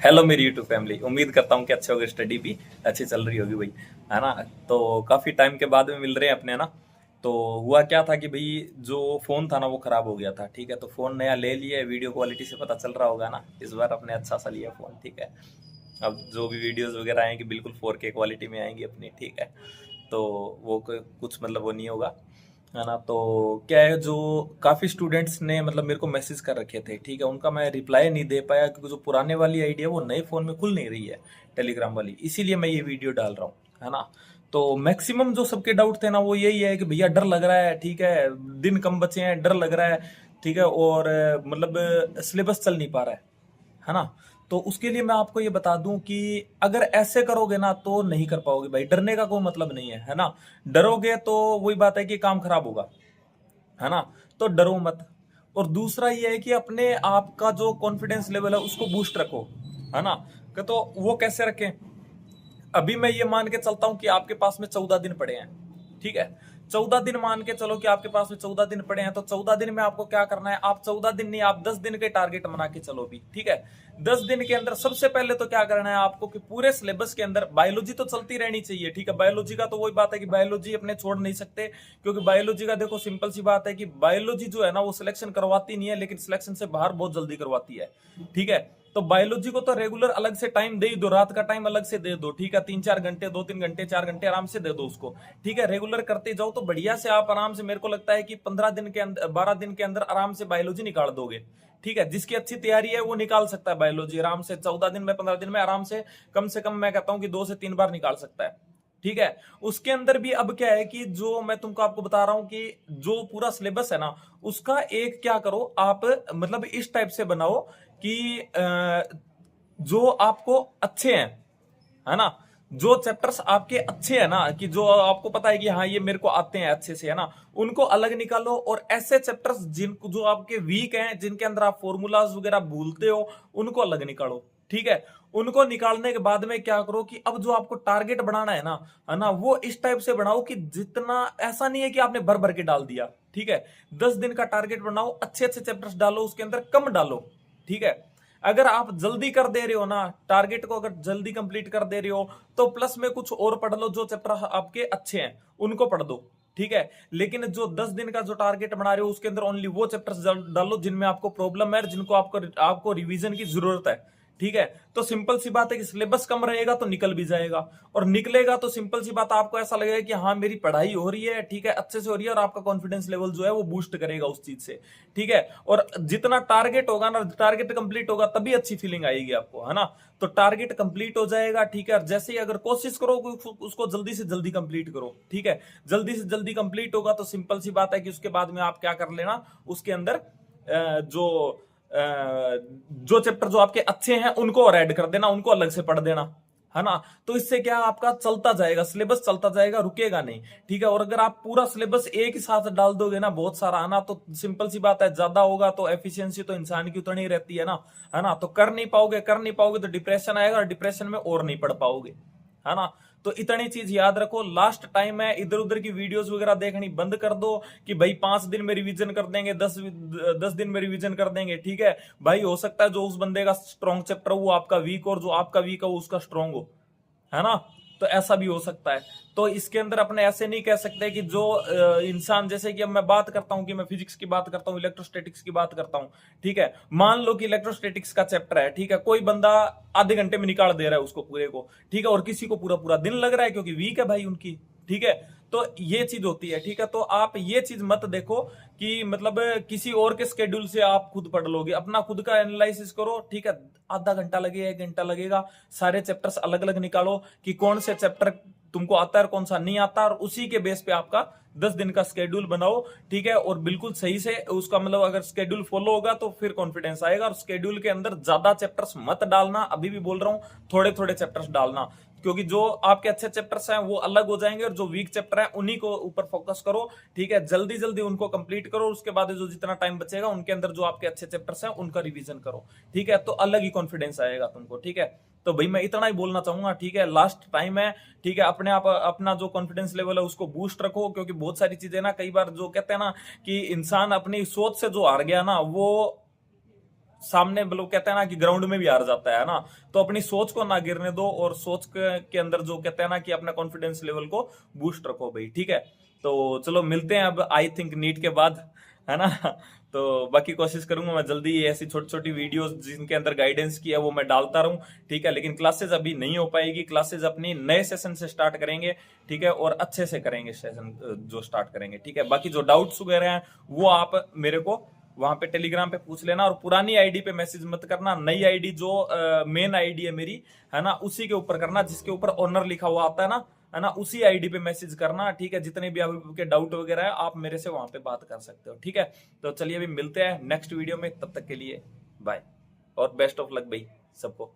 Hello मेरी YouTube family. उम्मीद करता हूँ कि अच्छे होगे, स्टडी भी अच्छी चल रही होगी भाई, है ना। तो काफ़ी टाइम के बाद में मिल रहे हैं अपने, ना। तो हुआ क्या था कि भाई जो फ़ोन था ना वो ख़राब हो गया था, ठीक है। तो फ़ोन नया ले लिया, वीडियो क्वालिटी से पता चल रहा होगा ना, इस बार अपने अच्छा सा लिया फ़ोन, ठीक है। अब जो भी वीडियोस वगैरह आएंगी बिल्कुल 4K क्वालिटी में आएंगी अपनी, ठीक है। तो वो कुछ मतलब वो नहीं होगा, है ना। तो क्या है, जो काफ़ी स्टूडेंट्स ने मतलब मेरे को मैसेज कर रखे थे, ठीक है। उनका मैं रिप्लाई नहीं दे पाया क्योंकि जो पुराने वाली आईडी है वो नए फ़ोन में खुल नहीं रही है, टेलीग्राम वाली, इसीलिए मैं ये वीडियो डाल रहा हूँ, है ना। तो मैक्सिमम जो सबके डाउट थे ना वो यही है कि भैया डर लग रहा है, ठीक है, दिन कम बचे हैं, डर लग रहा है, ठीक है। और मतलब सिलेबस चल नहीं पा रहा है ना। तो उसके लिए मैं आपको ये बता दूं कि अगर ऐसे करोगे ना तो नहीं कर पाओगे भाई। डरने का कोई मतलब नहीं है ना। डरोगे तो वही बात है कि काम खराब होगा, है ना। तो डरो मत। और दूसरा ये है कि अपने आप का जो कॉन्फिडेंस लेवल है उसको बूस्ट रखो, है ना। तो वो कैसे रखें। अभी मैं ये मान के चलता हूं कि आपके पास में 14 दिन पड़े हैं, ठीक है। 14 दिन मान के चलो कि आपके पास में 14 दिन पड़े हैं, तो 14 दिन में आपको क्या करना है। आप 14 दिन नहीं, आप 10 दिन के टारगेट बना के चलो भी, ठीक है। 10 दिन के अंदर सबसे पहले तो क्या करना है आपको कि पूरे सिलेबस के अंदर बायोलॉजी तो चलती रहनी चाहिए, ठीक है। बायोलॉजी का तो वही बात है कि बायोलॉजी अपने छोड़ नहीं सकते, क्योंकि बायोलॉजी का देखो सिंपल सी बात है कि बायोलॉजी जो है ना वो सिलेक्शन करवाती नहीं है, लेकिन सिलेक्शन से बाहर बहुत जल्दी करवाती है, ठीक है। तो बायोलॉजी को तो रेगुलर अलग से टाइम दे ही दो, रात का टाइम अलग से दे दो, ठीक है। 3-4 घंटे, 2-3 घंटे, 4 घंटे आराम से दे दो उसको, ठीक है। रेगुलर करते जाओ तो बढ़िया से आप आराम से, मेरे को लगता है कि 15 दिन के अंदर, 12 दिन के अंदर आराम से बायोलॉजी निकाल दोगे, ठीक है। जिसकी अच्छी तैयारी है वो निकाल सकता है बायोलॉजी आराम से 14 दिन में, 15 दिन में आराम से कम मैं कहता हूं कि 2 से 3 बार निकाल सकता है, ठीक है। उसके अंदर भी अब क्या है कि जो मैं तुमको आपको बता रहा हूं कि जो पूरा सिलेबस है ना उसका एक क्या करो आप, मतलब इस टाइप से बनाओ कि जो आपको अच्छे हैं, है ना। जो चैप्टर्स आपके अच्छे हैं ना, कि जो आपको पता है कि हाँ ये मेरे को आते हैं अच्छे से, है ना, उनको अलग निकालो। और ऐसे चैप्टर्स जिनको जो आपके वीक हैं, जिनके अंदर आप फॉर्मूलाज वगैरह भूलते हो, उनको अलग निकालो, ठीक है। उनको निकालने के बाद में क्या करो कि अब जो आपको टारगेट बनाना है ना, वो इस टाइप से बनाओ कि जितना, ऐसा नहीं है कि आपने भर भर के डाल दिया, ठीक है। 10 दिन का टारगेट बनाओ, अच्छे अच्छे चैप्टर्स डालो, उसके अंदर कम डालो, ठीक है। अगर आप जल्दी कर दे रहे हो ना टारगेट को, अगर जल्दी कंप्लीट कर दे रहे हो तो प्लस में कुछ और पढ़ लो, जो चैप्टर आपके अच्छे हैं उनको पढ़ दो, ठीक है। लेकिन जो 10 दिन का जो टारगेट बना रहे हो उसके अंदर ओनली वो चैप्टर्स डालो जिनमें आपको प्रॉब्लम है, जिनको आपको रिवीजन की जरूरत है, ठीक है। तो सिंपल सी बात है कि सिलेबस कम रहेगा तो निकल भी जाएगा, और निकलेगा तो सिंपल सी बात, आपको ऐसा लगेगा कि हाँ मेरी पढ़ाई हो रही है, ठीक है, अच्छे से हो रही है, और आपका कॉन्फिडेंस लेवल जो है वो बूस्ट करेगा उस चीज से, ठीक है। और जितना टारगेट होगा ना, टारगेट कंप्लीट होगा तभी अच्छी फीलिंग आएगी आपको, है ना। तो टारगेट कंप्लीट हो जाएगा, ठीक है। और जैसे ही अगर कोशिश करो उसको जल्दी से जल्दी कंप्लीट करो, ठीक है। जल्दी से जल्दी कंप्लीट होगा तो सिंपल सी बात है कि उसके बाद में आप क्या कर लेना, उसके अंदर जो चैप्टर जो आपके अच्छे हैं उनको और ऐड कर देना, उनको अलग से पढ़ देना, है ना। तो इससे क्या आपका चलता जाएगा, सिलेबस चलता जाएगा, रुकेगा नहीं, ठीक है। और अगर आप पूरा सिलेबस एक ही साथ डाल दोगे ना, बहुत सारा आना, तो सिंपल सी बात है, ज्यादा होगा तो एफिशिएंसी तो इंसान की उतनी ही रहती है ना। तो कर नहीं पाओगे तो डिप्रेशन आएगा, और डिप्रेशन में और नहीं पढ़ पाओगे, है ना। तो इतनी चीज याद रखो। लास्ट टाइम है, इधर उधर की वीडियोस वगैरह देखनी बंद कर दो कि भाई 5 दिन में रिवीजन कर देंगे, 10 दिन में रिवीजन कर देंगे, ठीक है। भाई हो सकता है जो उस बंदे का स्ट्रॉन्ग चैप्टर वो आपका वीक, और जो आपका वीक है वो उसका स्ट्रॉन्ग हो, है ना। तो ऐसा भी हो सकता है। तो इसके अंदर अपने ऐसे नहीं कह सकते कि जो इंसान, जैसे कि अब मैं बात करता हूं कि मैं फिजिक्स की बात करता हूं, इलेक्ट्रोस्टैटिक्स की बात करता हूं, ठीक है। मान लो कि इलेक्ट्रोस्टैटिक्स का चैप्टर है, ठीक है, कोई बंदा आधे घंटे में निकाल दे रहा है उसको पूरे को, ठीक है, और किसी को पूरा पूरा दिन लग रहा है क्योंकि वीक है भाई उनकी, ठीक है। तो ये चीज होती है, ठीक है। तो आप ये चीज मत देखो कि मतलब किसी और के स्केड्यूल से आप खुद पढ़ लोगे, अपना खुद का एनालिसिस करो, ठीक है। आधा घंटा लगेगा, 1 घंटा लगेगा, सारे चैप्टर्स अलग अलग निकालो कि कौन से चैप्टर तुमको आता है और कौन सा नहीं आता, और उसी के बेस पे आपका 10 दिन का स्केड्यूल बनाओ, ठीक है। और बिल्कुल सही से उसका मतलब अगर स्केड्यूल फॉलो होगा तो फिर कॉन्फिडेंस आएगा। और स्केड्यूल के अंदर ज्यादा चैप्टर्स मत डालना, अभी भी बोल रहा हूं, थोड़े थोड़े चैप्टर्स डालना, क्योंकि जो आपके अच्छे चैप्टर्स हैं वो अलग हो जाएंगे, और जो वीक चैप्टर है उन्हीं को ऊपर फोकस करो, ठीक है। जल्दी जल्दी उनको कंप्लीट करो, उसके बाद जो जितना टाइम बचेगा उनके अंदर जो आपके अच्छे चैप्टर्स हैं उनका रिवीजन करो, ठीक है। तो अलग ही कॉन्फिडेंस आएगा तुमको, ठीक है। तो भाई मैं इतना ही बोलना चाहूंगा, ठीक है। लास्ट टाइम है, ठीक है। अपने आप अपना जो कॉन्फिडेंस लेवल है उसको बूस्ट रखो, क्योंकि बहुत सारी चीजें ना, कई बार जो कहते हैं ना कि इंसान अपनी सोच से जो हार गया ना, वो सामने मतलब कहते हैं ना कि ग्राउंड में भी हार जाता है ना। तो अपनी सोच को ना गिरने दो, और सोच के अंदर जो कहते हैं ना कि अपना कॉन्फिडेंस लेवल को बूस्ट रखो भाई, ठीक है। तो चलो मिलते हैं अब आई थिंक नीट के बाद, है ना। तो बाकी कोशिश करूंगा मैं जल्दी ऐसी छोटी छोटी वीडियोस जिनके अंदर गाइडेंस की है वो मैं डालता रहूं, ठीक है। लेकिन क्लासेस अभी नहीं हो पाएगी, क्लासेस अपनी नए सेशन से स्टार्ट करेंगे, ठीक है, और अच्छे से करेंगे सेशन जो स्टार्ट करेंगे, ठीक है। बाकी जो डाउट्स वगैरह हैं वो आप मेरे को वहां पे टेलीग्राम पे पूछ लेना, और पुरानी आईडी पे मैसेज मत करना, नई आईडी जो मेन आईडी है मेरी, है ना, उसी के ऊपर करना, जिसके ऊपर ऑनर लिखा हुआ आता है ना, उसी आईडी पे मैसेज करना, ठीक है। जितने भी आपके डाउट वगैरह है आप मेरे से वहां पे बात कर सकते हो, ठीक है। तो चलिए अभी मिलते हैं नेक्स्ट वीडियो में, तब तक के लिए बाय, और बेस्ट ऑफ लक भाई सबको।